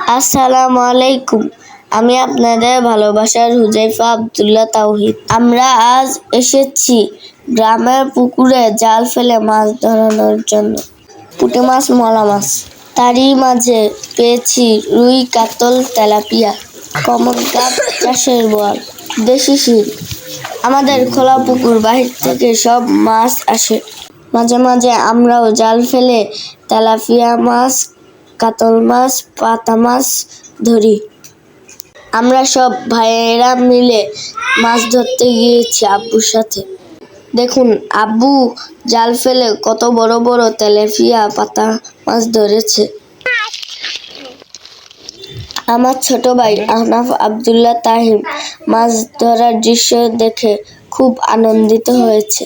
আসসালামু আলাইকুম। আমি আপনাদের ভালোবাসার হুজাইফা আব্দুল্লাহ তাওহিদ। আমরা আজ এসেছি গ্রামের পুকুরে জাল ফেলে মাছ ধরানোর জন্য। পুঁটি মাছ, মলা মাছ, তারই মাঝে পেয়েছি রুই, কাতল, তেলাপিয়া, কমনকাপ, চাষের বোয়াল, দেশি শিল। আমাদের খোলা পুকুর, বাহির থেকে সব মাছ আসে। মাঝে মাঝে আমরাও জাল ফেলে তেলাপিয়া মাছ, কাতল মাছ, পাতা মাছ ধরি। আমরা সব ভাইয়েরা মিলে মাছ ধরতে গিয়েছি আব্বুর সাথে। দেখুন, আব্বু জাল ফেলে কত বড় বড় তেলাপিয়া, পাতা মাছ ধরেছে। আমার ছোট ভাই আহনাফ আব্দুল্লাহ তাহিম মাছ ধরার দৃশ্য দেখে খুব আনন্দিত হয়েছে।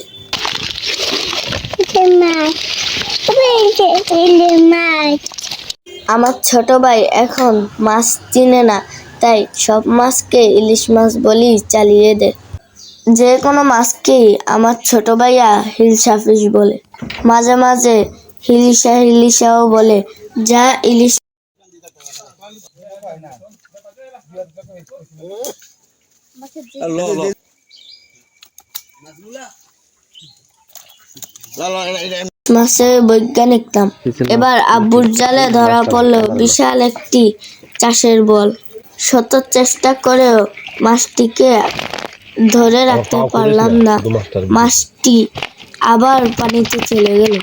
আমার ছোট ভাই এখন মাছ চিনে না, তাই সব মাছকে ইলিশ মাছ বলেই চালিয়ে দেয়। যে কোনো মাছকেই আমার ছোট ভাইয়া হিলসা ফিশ বলে, মাঝে মাঝে হিলিশা হিলিশাও বলে। যা ইলিশ মাছের বৈজ্ঞানিক নাম। এবার আব্বুর জালে ধরা পড়ল বিশাল একটি চাষের বল। শত চেষ্টা করেও মাছটিকে ধরে রাখতে পারলাম না। মাছটি আবার পানিতে চলে গেল।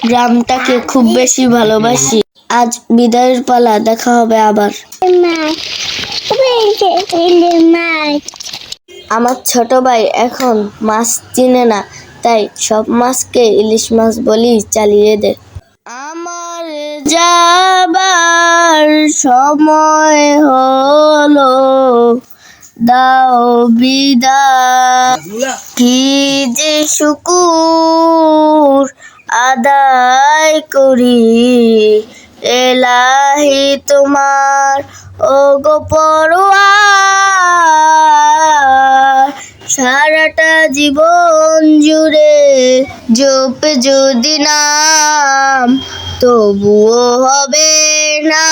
গ্রামটাকে খুব বেশি ভালোবাসি। আজ বিদায়ের পালা, দেখা হবে আবার। আমার ছোট ভাই এখন মাছ চিনে না, তাই সব মাছকে ইলিশ মাছ বলেই চালিয়ে দেয়। আমার যাবার সময় হলো, দাও বিদায়। কি যে শুকুর আদায় করি এলাহি তোমার, ও গো পরওয়ার। সারাটা জীবন জুড়ে জপে যদি নাম, তবুও হবে না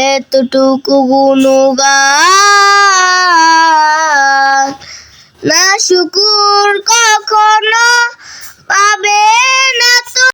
এতটুকু গুণগান। না শুকুর কখনো পাবে